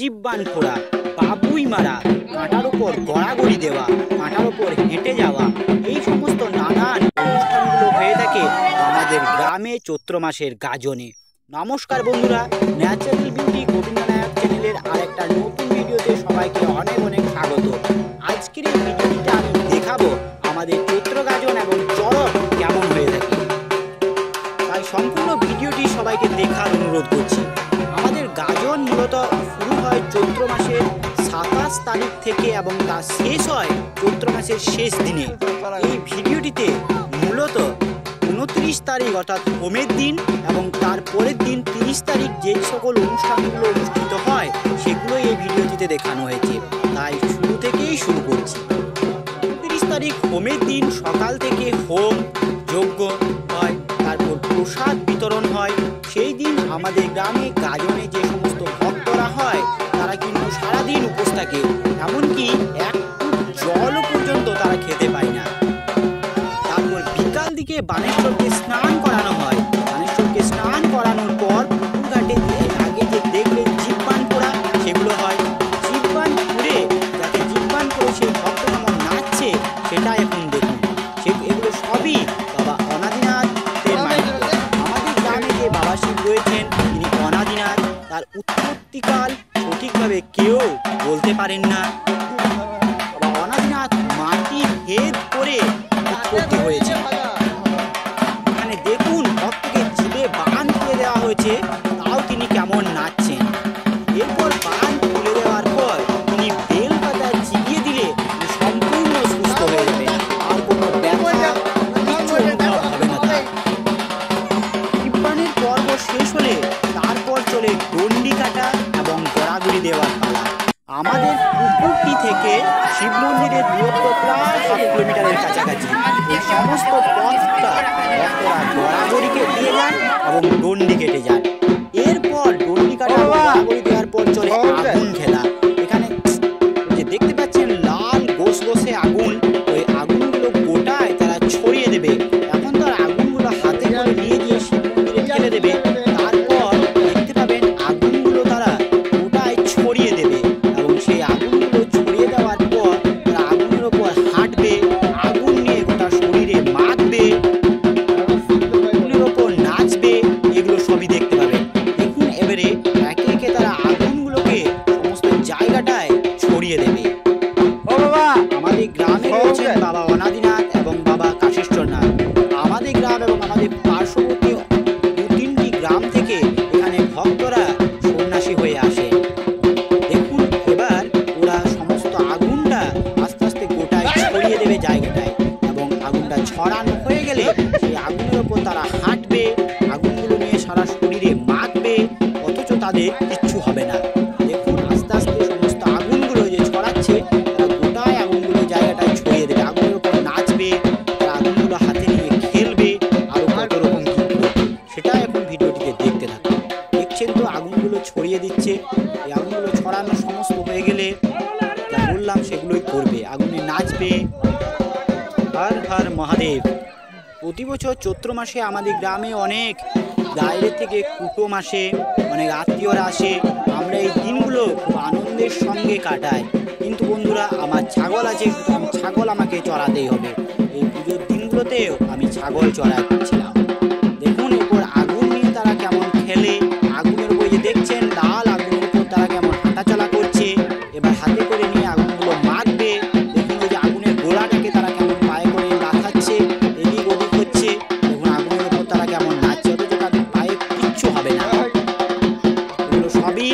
জিব্বান ফোড়া, বাবুই মারা, কাঁটার উপর গড়াগড়ি দেওয়া, কাঁটার উপর হেঁটে যাওয়া, এই সমস্ত নানান অনুষ্ঠানগুলো হয়ে থাকে আমাদের গ্রামে চৈত্র মাসের গাজনে। নমস্কার বন্ধুরা, ন্যাচারাল বিউটি গোবিন্দনায়ক চ্যানেলের আরেকটা নতুন ভিডিওতে সবাইকে অনেক অনেক স্বাগত। আজকের এই ভিডিওটিতে আমি দেখাবো আমাদের চৈত্র গাজন এবং চড়ক কেমন হয়ে থাকে। তাই সম্পূর্ণ ভিডিওটি সবাইকে দেখার অনুরোধ করছি। আমাদের গাজন মূলত শুরু হয় চৈত্র মাসের 27 তারিখ থেকে এবং তা শেষ হয় চৈত্র মাসের শেষ দিনে। এই ভিডিওটিতে মূলত 29 তারিখ অর্থাৎ হোমের দিন এবং তার পরের দিন 30 তারিখ যে সকল অনুষ্ঠানগুলো অনুষ্ঠিত হয় সেগুলো এই ভিডিওটিতে দেখানো হয়েছে। তাই শুরু থেকেই শুরু করছি। 30 তারিখ হোমের দিন সকাল থেকে হোম যজ্ঞ হয়, তারপর প্রসাদ বিতরণ হয়। সেই দিন আমাদের গ্রামে গাজনে যে সমস্ত ভক্তরা হয় তারা কিন্তু সারাদিন উপোস থাকে, এমনকি এক জল পর্যন্ত তারা খেতে পায় না। তারপর বিকাল দিকে বানেশ্বরকে স্নান করানো হয়। বানেশ্বরকে স্নান করানোর পর ঘাটে আগে যে দেখলেন জিব্বান পোড়া, সেগুলো হয়। জিব্বান পুড়ে যাতে জিব্বান করে সেই ভক্ত কেমন নাচছে সেটা এখন দেখুন। এগুলো সবই বাবা অনাদিনাথের মাধ্যমে। আমাদের গ্রামে যে বাবা শিব রয়েছেন তিনি অনাদিনাথ, তার উৎপত্তিকাল সঠিকভাবে কেউ বলতে পারেন না। বাবা অনাদিনাথ মাটি ভেদ করে উৎপত্তি হয়েছে। এখানে দেখুন ভক্তকে জিভে বান তুলে দেওয়া হয়েছে, তাও তিনি কেমন নাচছেন। এরপর বান তুলে দেওয়ার পর তিনি বেল পাতা চিবিয়ে দিলে সম্পূর্ণ সুস্থ হয়ে যাবে, আর কোনো ব্যথা কিছু অনুভব হবে না তার। জিব্বানের পর্ব শেষ হলে তারপর চলে ডন্ডি কাটা এবং গড়াগড়ি দেওয়ার পালা। আমাদের পুকুরটি থেকে শিব মন্দিরের দূরত্ব প্রায় 7 কিলোমিটারের কাছাকাছি। এই সমস্ত পথটা ভক্তরা গড়াগড়িকে দিয়ে যান এবং ডন্ডি কেটে যান। এরপর ডন্ডি কাটা গড়াগড়ি দেওয়ার পর চলে আগুন খেলা। এখানে যে দেখতে পাচ্ছেন লাল গোসগোসে আগুন, ওই আগুনগুলো গোটায় তারা ছড়িয়ে দেবে। এখন তার আগুনগুলো হাতে করে নিয়ে গিয়ে শিব মন্দিরে ফেলে দেবে। তারপর দেখতে পাবেন আগুনগুলো তারা গোটায় ছড়িয়ে দেবে এবং সেই আগুনগুলো ছড়িয়ে দেওয়ার পর তারা আগুনের ওপর হাঁটবে, আগুন নিয়ে গোটা শরীরে মাখবে, আগুনের ওপর নাচবে, এগুলো সবই দেখতে পাবেন। দেখুন এবারে একে একে তারা আগুনগুলোকে সমস্ত জায়গাটায় ছড়িয়ে দেবে। আমাদের গ্রামে রয়েছেন বাবা অনাদিনাথ এবং বাবা কাশেশ্বরনাথ। আমাদের গ্রাম এবং আমাদের পার্শ্ববর্তী 2-3টি গ্রাম থেকে এখানে ভক্তরা সন্ন্যাসী হয়ে আসে। দেখুন এবার ওরা সমস্ত আগুনটা আস্তে আস্তে গোটায় ছড়িয়ে দেবে জায়গাটায়, এবং আগুনটা ছড়ানো হয়ে গেলে সেই আগুনের ওপর তারা হাঁটবে, আগুনগুলো নিয়ে সারা শরীরে মাখবে, অথচ তাদের কিচ্ছু হবে না। দেখুন আস্তে আস্তে সমস্ত আগুনগুলো যে ছড়াচ্ছে তারা গোটায় আগুনগুলো জায়গাটায় ছড়িয়ে দেবে, আগুনের ওপর নাচবে, তারা আগুনগুলো হাতে নিয়ে খেলবে, আরও কত রকম সেটা এখন ভিডিওটিতে দেখতে থাকুন। দেখছেন তো আগুনগুলো ছড়িয়ে দিচ্ছে। এই আগুনগুলো ছড়ানো সমস্ত হয়ে গেলে যা বললাম সেগুলোই করবে, আগুনে নাচবে। হর হর মহাদেব। প্রতি বছর চৈত্র মাসে আমাদের গ্রামে অনেক বাইরে থেকে কুটুম আসে, অনেক আত্মীয়রা আসে। আমরা এই দিনগুলো খুব আনন্দের সঙ্গে কাটাই। কিন্তু বন্ধুরা আমার ছাগল আছে, সুতরাং ছাগল আমাকে চড়াতেই হবে। এই পুজোর দিনগুলোতেও আমি ছাগল চড়াচ্ছিলাম। দেখুন এরপর আগুন নিয়ে তারা কেমন খেলে, আগুনের উপর যে দেখছেন লাল আগুনের উপর তারা কেমন হাঁটাচলা করছে। এবার হাতে করে নিয়ে আগুনগুলো মাখবে। দেখুন ওই যে আগুনের গোলাটাকে তারা কেমন পায়ে করে লাথাচ্ছে, এদিক ওদিক হচ্ছে। দেখুন আগুনের উপর তারা কেমন নাচছে, অথচ তাদের পায়ে কিচ্ছু হবে না। এগুলো সবই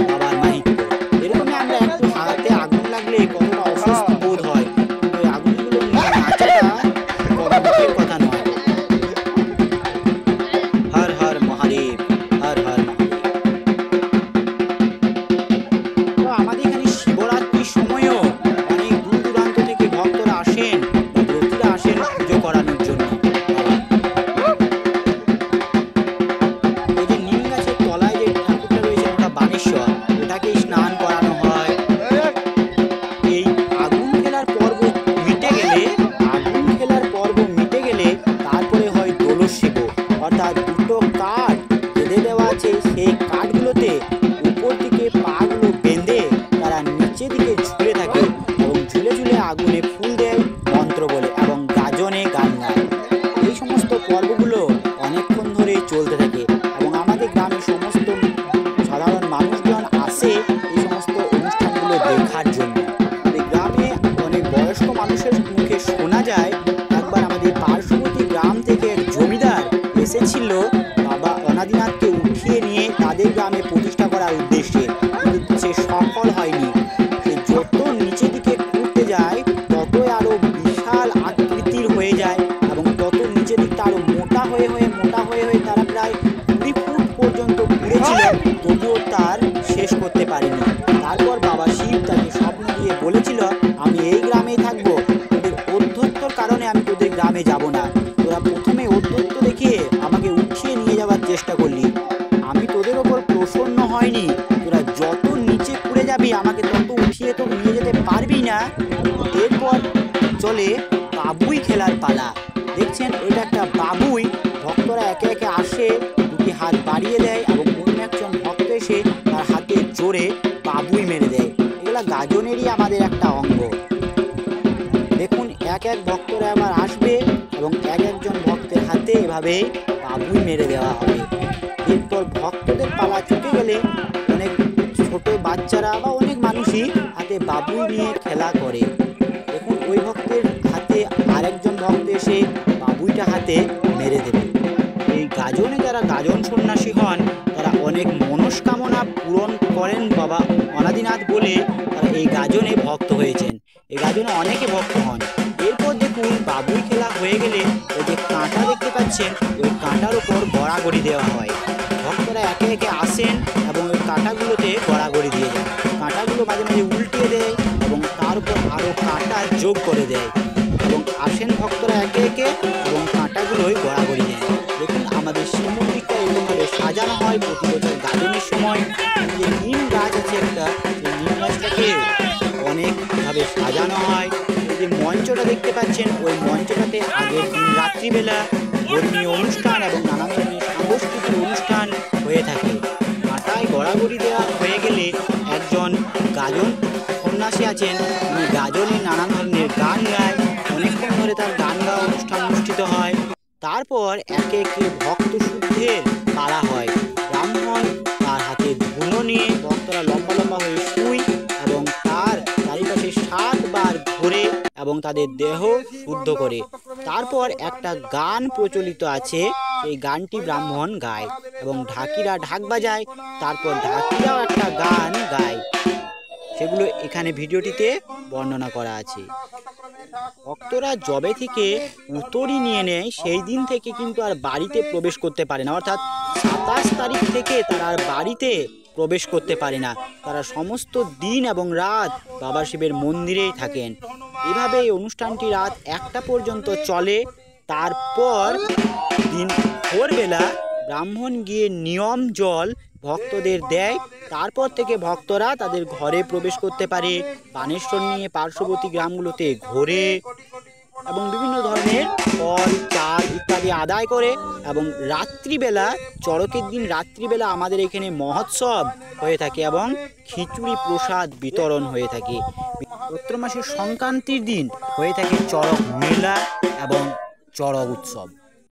বাবার মাহিত্য। এরকমই আমরা একটু হাতে আগুন লাগলে কতটা অস্বস্তি বোধ হয়, কিন্তু ওই আগুনগুলো নিয়ে নাচাটা কোনো মুখের কথা নয়। হর হর মহাদেব, হর হর মহাদেব। তো আমাদের এখানে শিবরাত্রির সময়ও অনেক দূর দূরান্ত থেকে ভক্তরা আসেন, ব্রতীরা আসেন পুজো করানোর জন্য। এই যে নিম গাছের তলায় যে ঠাকুরটা রয়েছে ওটা বানেশ্বর, ওটাকেই স্নান করানো হয়। এই আগুন খেলার পর্ব মিটে গেলে তারপরে হয় দোলশিব, অর্থাৎ দুটো কাঠ বেঁধে দেওয়া আছে। সেই কাঠগুলোতে উপর দিকে পাগুলো বেঁধে এসেছিল বাবা অনাদিনাথকে উঠিয়ে নিয়ে তাদের গ্রামে প্রতিষ্ঠা করার উদ্দেশ্যে, কিন্তু সে সফল হয়নি। সে যত নিচের দিকে ঘুরতে যায় ততই আরো বিশাল আকৃতির হয়ে যায় এবং তত নিচের দিকটা আরো মোটা হয়ে তারা প্রায় 20 ফুট পর্যন্ত ঘুরেছিল, তবুও তার শেষ করতে পারেনি। তারপর বাবা শিব তাকে স্বপ্ন দিয়ে বলেছিল, আমি এই গ্রামেই থাকবো, তোদের অধ্যত্তর কারণে আমি তোদের গ্রামে যাব না। তোরা প্রথমে অধ্যত্ত দেখিয়ে আমাকে উঠিয়ে নিয়ে যাওয়ার চেষ্টা করলি, আমি তোদের ওপর প্রসন্ন হয়নি। তোরা যত নিচে ঘুরে যাবি আমাকে তত উঠিয়ে তো নিয়ে যেতে পারবি না। এরপর চলে বাবুই খেলার পালা। দেখছেন এটা একটা বাবুই, ভক্তরা একে একে আসে, দুটি হাত বাড়িয়ে দেয় এবং অন্য একজন ভক্ত এসে তার হাতে জোরে বাবুই মেরে দেয়। এগুলা গাজনেরই আমাদের একটা অঙ্গ। দেখুন এক এক ভক্তরা আবার আসবে এবং এক একজন ভক্তের হাতে এভাবে বাবুই মেরে দেওয়া হবে। এরপর ভক্তদের পালা চুকে গেলে অনেক ছোট বাচ্চারা বা অনেক মানুষই হাতে বাবুই নিয়ে খেলা করে। দেখুন ওই ভক্তের হাতে আরেকজন ভক্ত এসে বাবুইটা হাতে মেরে দেবে। এই গাজনে যারা গাজন সন্ন্যাসী হন তারা অনেক মনস্কামনা পূরণ করেন বাবা অনাদিনাথ বলে তারা এই গাজনে ভক্ত হয়েছেন। এই গাজনে অনেকে ভক্ত হন। এরপর দেখুন বাবুই খেলা হয়ে গেলে ওই যে কাঁটা দেখতে পাচ্ছেন, ওই কাঁটার উপর গড়াগড়ি দেওয়া হয়। ভক্তরা একে একে আসেন এবং ওই কাঁটাগুলোতে গড়াগড়ি দিয়ে দেয়। কাঁটাগুলো মাঝে মাঝে উল্টিয়ে দেয় এবং তার উপর আরও কাঁটা যোগ করে দেয় এবং আসেন ভক্তরা একে একে এবং কাঁটাগুলোই গড়াগড়ি দেয়। দেখুন আমাদের শিব মন্দিরটা এরকমভাবে সাজানো হয় প্রতি বছর গাজনের সময়। যে নিম গাছ আছে একটা, সেই নিম গাছটাকে অনেকভাবে সাজানো হয়। এই যে মঞ্চটা দেখতে পাচ্ছেন, ওই মঞ্চটাতে আগের দিন রাত্রিবেলা ধর্মীয় অনুষ্ঠান এবং নানা ধরনের সাংস্কৃতিক অনুষ্ঠান হয়ে থাকে। কাঁটায় গড়াগড়ি দেওয়া হয়ে গেলে একজন গাজন সন্ন্যাসী আছেন, তিনি গাজনে নানান ধরনের গান গায়। অনেকক্ষণ ধরে তার গান গাওয়া অনুষ্ঠান অনুষ্ঠিত হয়। তারপর একে একে ভক্ত শুদ্ধের পালা হয়। ব্রাহ্মণ তার হাতে ধুনো নিয়ে ভক্তরা লম্বা লম্বা হয়ে শুই এবং তার চারিপাশে 7 বার ঘোরে এবং তাদের দেহ শুদ্ধ করে। তারপর একটা গান প্রচলিত আছে, সেই গানটি ব্রাহ্মণ গায় এবং ঢাকিরা ঢাক বাজায়। তারপর ঢাকিরাও একটা গান গায়, সেগুলো এখানে ভিডিওটিতে বর্ণনা করা আছে। ভক্তরা যবে থেকে উতরি নিয়ে নেয় সেই দিন থেকে কিন্তু আর বাড়িতে প্রবেশ করতে পারে না, অর্থাৎ 27 তারিখ থেকে তারা আর বাড়িতে প্রবেশ করতে পারে না। তারা সমস্ত দিন এবং রাত বাবা শিবের মন্দিরেই থাকেন। এভাবে এই অনুষ্ঠানটি রাত 1টা পর্যন্ত চলে। তারপর দিন ভোরবেলা ব্রাহ্মণ গিয়ে নিয়ম জল ভক্তদের দেয়। তারপর থেকে ভক্তরা তাদের ঘরে প্রবেশ করতে পারে, বানেশ্বর নিয়ে পার্শ্ববর্তী গ্রামগুলোতে ঘোরে এবং বিভিন্ন ধরনের ফল চাল ইত্যাদি আদায় করে। এবং রাত্রিবেলা, চড়কের দিন রাত্রিবেলা আমাদের এখানে মহোৎসব হয়ে থাকে এবং খিচুড়ি প্রসাদ বিতরণ হয়ে থাকে। চৈত্র মাসের সংক্রান্তির দিন হয়ে থাকে চড়ক মেলা এবং চড়ক উৎসব।